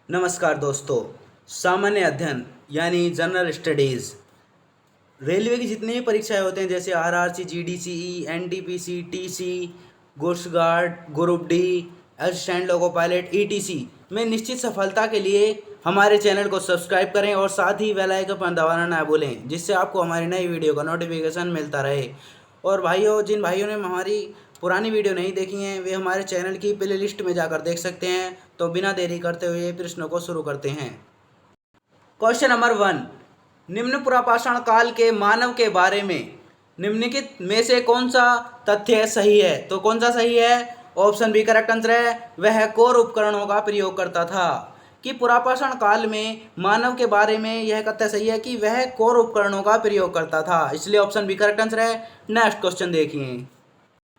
नमस्कार दोस्तों। सामान्य अध्ययन यानी जनरल स्टडीज़ रेलवे की जितनी भी परीक्षाएं होते हैं जैसे RRC, GDC, NTPC, TC, coast guard, group D, assistant loco pilot, ETC में निश्चित सफलता के लिए हमारे चैनल को सब्सक्राइब करें और साथ ही बेल आइकन पर दबाना ना भूलें, जिससे आपको हमारी नई वीडियो का नोटिफिकेशन मिलता रहे। और भाइयों, जिन भाइयों ने हमारी पुरानी वीडियो नहीं देखी हैं वे हमारे चैनल की प्ले लिस्ट में जाकर देख सकते हैं। तो बिना देरी करते हुए प्रश्नों को शुरू करते हैं। क्वेश्चन नंबर 1, निम्न पुरापाषाण काल के मानव के बारे में निम्नलिखित में से कौन सा तथ्य सही है? तो कौन सा सही है? ऑप्शन बी करेक्ट आंसर है, वह कोर उपकरणों का प्रयोग करता था। कि पुरापाषाण काल में मानव के बारे में यह तथ्य सही है कि वह कोर उपकरणों का प्रयोग करता था, इसलिए ऑप्शन बी करेक्ट आंसर है। नेक्स्ट क्वेश्चन देखिए।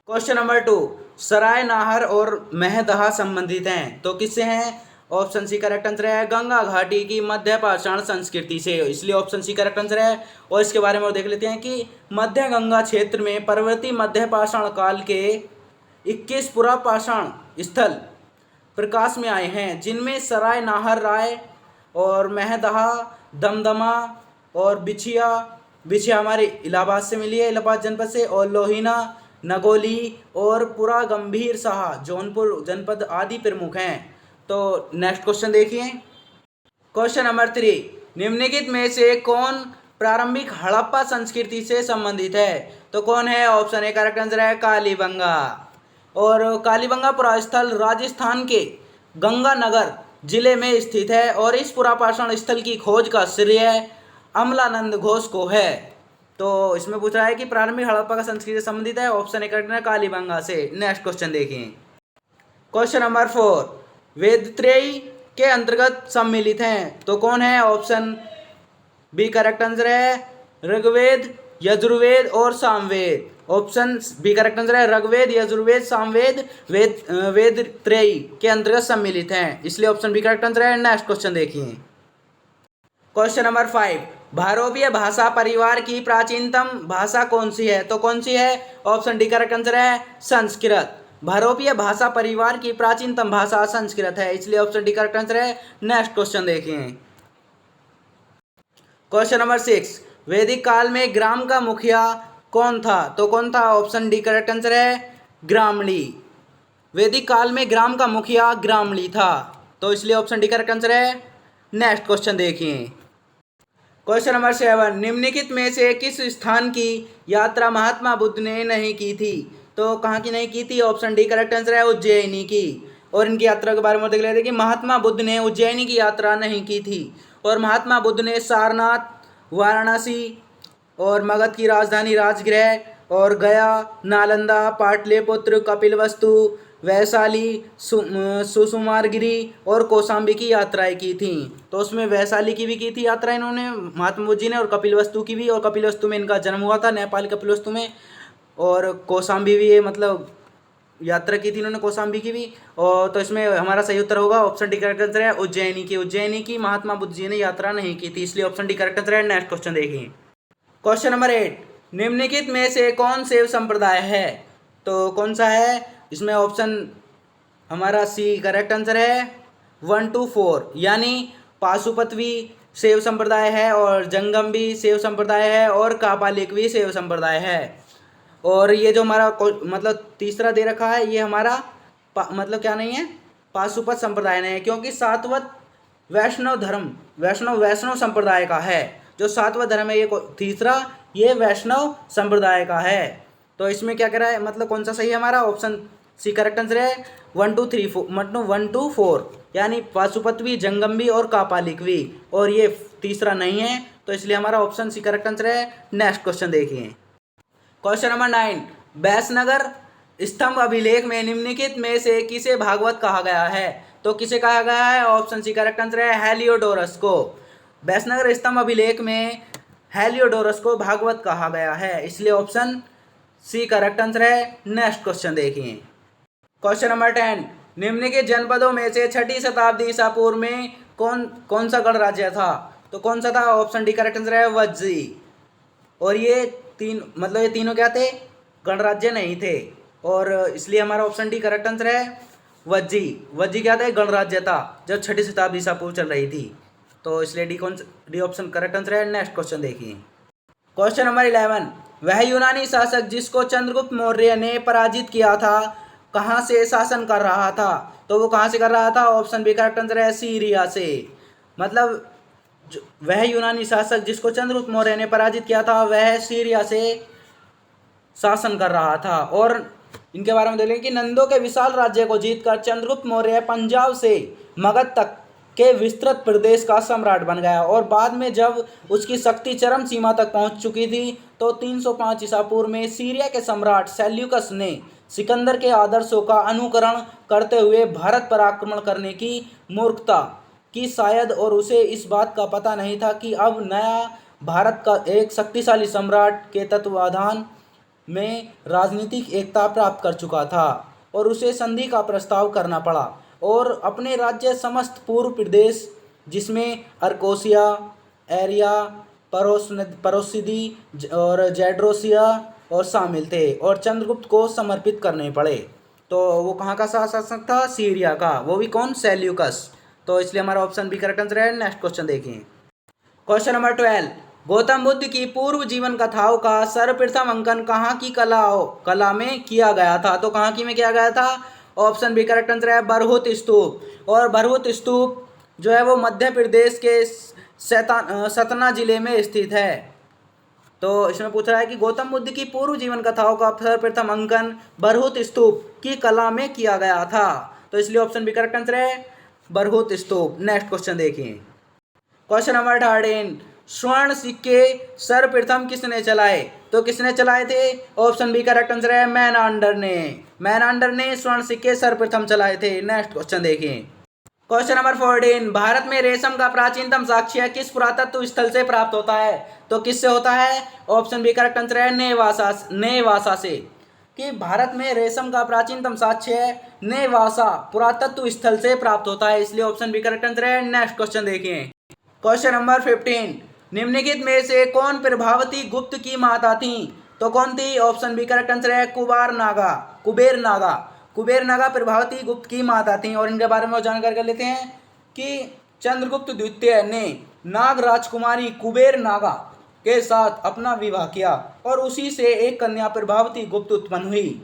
क्वेश्चन नंबर 2, सराय नाहर और महदहा संबंधित हैं, तो किससे हैं? ऑप्शन सी करेक्ट आंसर है, गंगा घाटी की मध्य पाषाण संस्कृति से, इसलिए ऑप्शन सी करेक्ट आंसर है। और इसके बारे में और देख लेते हैं कि मध्य गंगा क्षेत्र में परवर्ती मध्य पाषाण काल के 21 पुरापाषाण स्थल प्रकाश में आए हैं, जिनमें सराय नाहर राय और महदहा, दमदमा और बिछिया हमारे इलाहाबाद से मिली है, इलाहाबाद जनपद से, और लोहिना, नगोली और पुरा गंभीर साहा जौनपुर जनपद आदि प्रमुख हैं। तो नेक्स्ट क्वेश्चन देखिए। क्वेश्चन नंबर 3, निम्नलिखित में से कौन प्रारंभिक हड़प्पा संस्कृति से संबंधित है? तो कौन है? ऑप्शन ए करेक्ट आंसर है, कालीबंगा। और कालीबंगा पुरास्थल राजस्थान के गंगानगर जिले में स्थित है और इस पुरापाषाण स्थल की खोज का श्रेय अमलानंद घोष को है। तो इसमें पूछ रहा है कि प्रारंभिक हड़प्पा का संस्कृति से संबंधित है, ऑप्शन ए करेक्ट है, कालीबंगा से। नेक्स्ट क्वेश्चन देखिए। क्वेश्चन नंबर 4, वेदत्रयी के अंतर्गत सम्मिलित हैं, तो कौन है? ऑप्शन बी करेक्ट आंसर है, ऋग्वेद, यजुर्वेद और Samaveda. Option B correct answer है, ऋग्वेद, यजुर्वेद, सामवेद वेद त्रयी के अंतर्गत सम्मिलित हैं, इसलिए ऑप्शन बी करेक्ट आंसर है। नेक्स्ट क्वेश्चन देखिए। क्वेश्चन नंबर 5, भारोपीय भाषा परिवार की प्राचीनतम भाषा कौन सी है? तो कौन सी है? ऑप्शन डी करेक्ट आंसर है, संस्कृत। भारोपीय भाषा परिवार की प्राचीनतम भाषा संस्कृत है, इसलिए ऑप्शन डी करेक्ट आंसर है। नेक्स्ट क्वेश्चन देखिए। क्वेश्चन नंबर 6, वैदिक काल में ग्राम का मुखिया कौन था? तो कौन था? ऑप्शन डी करेक्ट आंसर है, ग्रामणी। वैदिक काल में ग्राम का मुखिया ग्रामणी था, तो इसलिए ऑप्शन डी करेक्ट आंसर है। नेक्स्ट क्वेश्चन देखिए। क्वेश्चन नंबर 7, निम्नलिखित में से किस स्थान की यात्रा महात्मा बुद्ध ने नहीं की थी? तो कहाँ की नहीं की थी? ऑप्शन डी करेक्ट आंसर है, उज्जैनी की। और इनकी यात्रा के बारे में देख लेते हैं कि महात्मा बुद्ध ने उज्जैनी की यात्रा नहीं की थी और महात्मा बुद्ध ने सारनाथ, वाराणसी और मगध की राजधानी राजगृह और गया, नालंदा, पाटलिपुत्र, कपिलवस्तु, वैशाली, सुसुमारगिरी और कौशाम्बी की यात्राएं की थी। तो उसमें वैशाली की भी की थी यात्रा इन्होंने महात्मा बुद्ध जी ने, और कपिलवस्तु की भी, और कपिलवस्तु में इनका जन्म हुआ था, नेपाल कपिलवस्तु में। और कौशाम्बी भी ये मतलब यात्रा की थी इन्होंने, कौशाम्बी की भी। और तो इसमें हमारा सही उत्तर होगा ऑप्शन डी करेक्ट आंसर है, उज्जैनी की महात्मा बुद्ध जी ने यात्रा नहीं की थी, इसलिए ऑप्शन डी करेक्ट आंसर है। नेक्स्ट क्वेश्चन देखिए। क्वेश्चन नंबर 8, निम्नलिखित में से कौन शैव संप्रदाय है? तो कौन सा है? इसमें ऑप्शन हमारा सी करेक्ट आंसर है, 1 to 4, यानी पाशुपतवी शैव संप्रदाय है और जंगम भी शैव संप्रदाय है और कापालिक भी शैव संप्रदाय है। और ये जो हमारा मतलब तीसरा दे रखा है ये हमारा मतलब क्या नहीं है, पाशुपत संप्रदाय नहीं है, क्योंकि सातवत वैष्णव धर्म वैष्णव संप्रदाय का है। जो सातवां धर्म है ये तीसरा, ये वैष्णव संप्रदाय का है। तो इसमें क्या कह रहा है, मतलब कौन सा सही है हमारा? ऑप्शन सी करेक्ट आंसर है, 1 to 3 मतलब 1 to 4, यानी पाशुपतवी, जंगमवी और कापालिकवी, और ये तीसरा नहीं है, तो इसलिए हमारा ऑप्शन सी करेक्ट आंसर है। नेक्स्ट क्वेश्चन देखिए। क्वेश्चन नंबर 9, बैसनगर स्तंभ अभिलेख में निम्नलिखित में से किसे भागवत कहा गया है? तो किसे कहा गया है? ऑप्शन सी करेक्ट आंसर है, हेलियोडोरस को। बैसनगर स्तंभ अभिलेख में हेलियोडोरस को भागवत कहा गया है, इसलिए ऑप्शन सी करेक्ट आंसर है। नेक्स्ट क्वेश्चन देखिए। क्वेश्चन नंबर 10, निम्नलिखित जनपदों में से 6ठी शताब्दी ईसा पूर्व में कौन सा गणराज्य था? तो कौन सा था? ऑप्शन डी करेक्ट आंसर है, वज्जी। और ये तीनों क्या थे? गणराज्य नहीं थे, और इसलिए हमारा ऑप्शन डी करेक्ट आंसर है। वज्जी। वज्जी क्या था? एक गणराज्य था जब 6ठी शताब्दी ईसा पूर्व चल रही थी। तो इसलिए डी ऑप्शन करेक्ट आंसर है। नेक्स्ट क्वेश्चन देखिए। क्वेश्चन नंबर 11, वह यूनानी शासक जिसको चंद्रगुप्त मौर्य ने पराजित किया था कहाँ से शासन कर रहा था? तो वो कहाँ से कर रहा था? ऑप्शन बी करेक्ट आंसर है, सीरिया से। मतलब वह यूनानी शासक जिसको चंद्रगुप्त मौर्य ने पराजित किया था वह सीरिया से शासन कर रहा था। और इनके बारे में देख लें कि नंदों के विशाल राज्य को जीतकर चंद्रगुप्त मौर्य पंजाब से मगध तक के विस्तृत प्रदेश का सम्राट बन गया। और बाद में जब उसकी शक्ति चरम सीमा तक पहुंच चुकी थी तो 305 ईसा पूर्व में सीरिया के सम्राट सेल्यूकस ने सिकंदर के आदर्शों का अनुकरण करते हुए भारत पर आक्रमण करने की मूर्खता की शायद, और उसे इस बात का पता नहीं था कि अब नया भारत का एक शक्तिशाली सम्राट के तत्वाधान में राजनीतिक एकता प्राप्त कर चुका था और उसे संधि का प्रस्ताव करना पड़ा और अपने राज्य समस्त पूर्व प्रदेश जिसमें अर्कोसिया, एरिया, परोसिदी और जेड्रोसिया और शामिल थे और चंद्रगुप्त को समर्पित करने पड़े। तो वो कहाँ का शासक था? सीरिया का। वो भी कौन? सेल्यूकस। तो इसलिए हमारा ऑप्शन बी करेक्ट आंसर है। नेक्स्ट क्वेश्चन देखिए। क्वेश्चन नंबर 12, गौतम बुद्ध की पूर्व जीवन कथाओं का सर्वप्रथम अंकन कहाँ की कला में किया गया था? तो कहाँ की में किया गया था? ऑप्शन बी करेक्ट आंसर है, बरहुत स्तूप। और बरहुत स्तूप जो है वो मध्य प्रदेश के सतना जिले में स्थित है। तो इसमें पूछ रहा है कि गौतम बुद्ध की पूर्व जीवन कथाओं का सर्वप्रथम अंकन बरहुत स्तूप की कला में किया गया था। तो इसलिए ऑप्शन बी करेक्ट आंसर है, बरहुत स्तूप। नेक्स्ट क्वेश्चन देखिए। क्वेश्चन नंबर 13, स्वर्ण सिक्के सर्वप्रथम किसने चलाए? तो किसने चलाए थे? ऑप्शन बी करेक्ट आंसर है, मेनांडर ने। मेनांडर ने स्वर्ण सिक्के सर्वप्रथम चलाए थे। नेक्स्ट क्वेश्चन देखिए। क्वेश्चन नंबर 14, भारत में रेशम का प्राचीनतम साक्ष्य किस पुरातत्व स्थल से प्राप्त होता है? तो किससे होता है? ऑप्शन बी करेक्ट आंसर है, नेवासा से। कि भारत में रेशम का प्राचीनतम साक्ष्य नेवासा पुरातत्व स्थल से प्राप्त होता है। इसलिए ऑप्शन बी करेक्ट आंसर है। नेक्स्ट क्वेश्चन देखिए। क्वेश्चन नंबर 15, निम्नलिखित में से कौन प्रभावती गुप्त की माता थी? तो कौन थी? ऑप्शन बी करेक्ट आंसर है, कुबेर नागा प्रभावती गुप्त की माता थी। और इनके बारे में जानकारी कर लेते हैं कि चंद्रगुप्त द्वितीय ने नाग राजकुमारी कुबेर नागा के साथ अपना विवाह किया और उसी से एक कन्या प्रभावती गुप्त उत्पन्न हुई।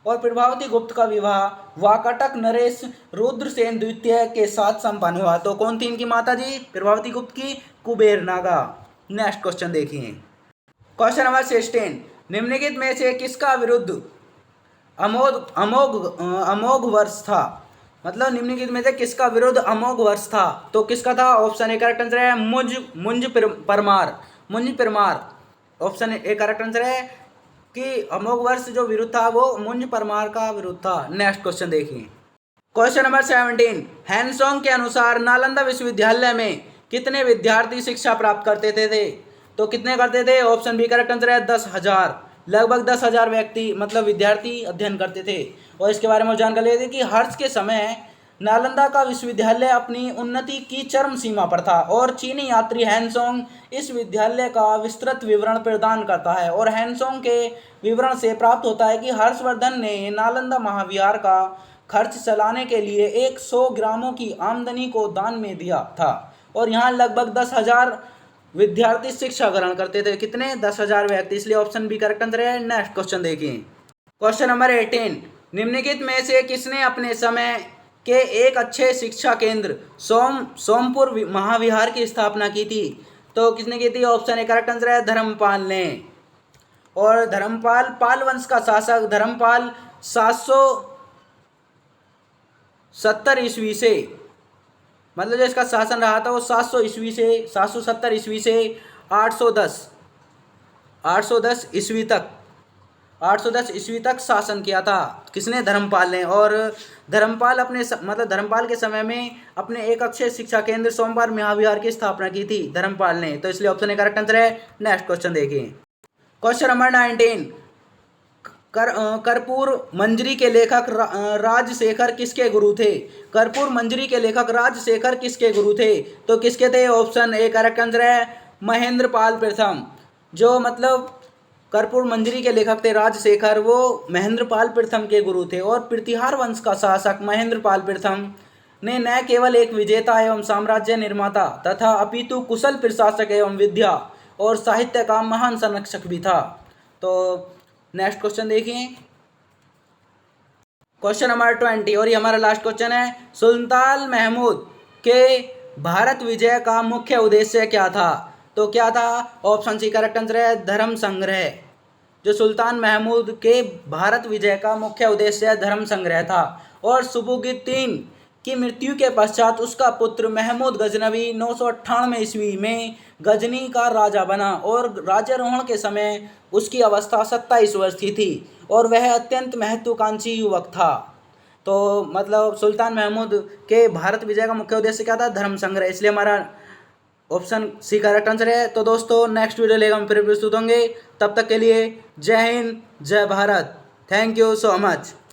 और प्रभावती गुप्त का विवाह वाकाटक नरेश रुद्रसेन द्वितीय के साथ संपन्न हुआ। तो कौन थी इनकी माता जी प्रभावती गुप्त की? कुबेर नागा। नेक्स्ट क्वेश्चन देखिए। क्वेश्चन नंबर 16, निम्नलिखित में से किसका विरुद्ध अमोघ वर्ष था? मतलब निम्नलिखित में से किसका विरुद्ध अमोघ वर्ष था? तो किसका था? ऑप्शन ए करेक्ट आंसर है, मुंज Parmar. Option A correct answer है कि अमोघ वर्ष जो विरुद्ध था वो मुंज परमार का विरुद्ध था। नेक्स्ट क्वेश्चन देखिए। क्वेश्चन नंबर 17, हैंसोंग के अनुसार नालंदा विश्वविद्यालय में कितने विद्यार्थी शिक्षा प्राप्त करते थे? तो कितने करते थे? ऑप्शन बी करेक्ट आंसर है, 10,000। लगभग 10,000 व्यक्ति मतलब विद्यार्थी अध्ययन करते थे। और इसके बारे में जानकारी लेते कि हर्ष के समय नालंदा का विश्वविद्यालय अपनी उन्नति की चरम सीमा पर था और चीनी यात्री हैंसोंग इस विद्यालय का विस्तृत विवरण प्रदान करता है। और हैंसोंग के विवरण से प्राप्त होता है कि हर्षवर्धन ने नालंदा महाविहार का खर्च चलाने के लिए 100 ग्रामों की आमदनी को दान में दिया था। और यहाँ लगभग 10,000 विद्यार्थी शिक्षा ग्रहण करते थे। कितने? 10,000 व्यक्ति। इसलिए ऑप्शन बी करेक्ट आंसर है। नेक्स्ट क्वेश्चन देखिए। क्वेश्चन नंबर 18, निम्नलिखित में से किसने अपने समय के एक अच्छे शिक्षा केंद्र सोमपुर महाविहार की स्थापना की थी? तो किसने की थी? ऑप्शन ए करेक्ट आंसर है, धर्मपाल ने। और धर्मपाल पाल वंश का शासक धर्मपाल 770 ईस्वी से, मतलब जो इसका शासन रहा था वो 770 ईस्वी से 810 ईस्वी तक शासन किया था। किसने? धर्मपाल ने। और धर्मपाल धर्मपाल के समय में अपने एक अच्छे शिक्षा केंद्र सोमवार महाविहार की स्थापना की थी धर्मपाल ने। तो इसलिए ऑप्शन ए करेक्ट आंसर है। नेक्स्ट क्वेश्चन देखिए। क्वेश्चन नंबर 19, कर्पूर मंजरी के लेखक राजशेखर किसके गुरु थे? कर्पूर मंजरी के लेखक राजशेखर किसके गुरु थे? तो किसके थे? ऑप्शन ए करेक्ट आंसर है, महेंद्र पाल प्रथम। जो मतलब कर्पूर मंजरी के लेखक थे राजशेखर, वो महेंद्रपाल प्रथम के गुरु थे। और प्रतिहार वंश का शासक महेंद्रपाल प्रथम ने न केवल एक विजेता एवं साम्राज्य निर्माता तथा अपितु कुशल प्रशासक एवं विद्या और साहित्य का महान संरक्षक भी था। तो नेक्स्ट क्वेश्चन देखिए, क्वेश्चन नंबर 20, और ये हमारा लास्ट क्वेश्चन है। सुल्तान महमूद के भारत विजय का मुख्य उद्देश्य क्या था? तो क्या था? ऑप्शन सी करेक्ट आंसर है धर्म संग्रह। जो सुल्तान महमूद के भारत विजय का मुख्य उद्देश्य धर्म संग्रह था। और सुबुगुद्दीन की मृत्यु के पश्चात उसका पुत्र महमूद गजनवी 998 ईस्वी में गजनी का राजा बना और राज्यारोहण के समय उसकी अवस्था 27 वर्ष की थी और वह अत्यंत महत्वाकांक्षी युवक था। तो मतलब सुल्तान महमूद के भारत विजय का मुख्य उद्देश्य क्या था? धर्म संग्रह, इसलिए हमारा ऑप्शन सी करेक्ट आंसर है। तो दोस्तों नेक्स्ट वीडियो लेकर हम फिर प्रस्तुत होंगे, तब तक के लिए जय हिंद, जय Bharat, thank you so much.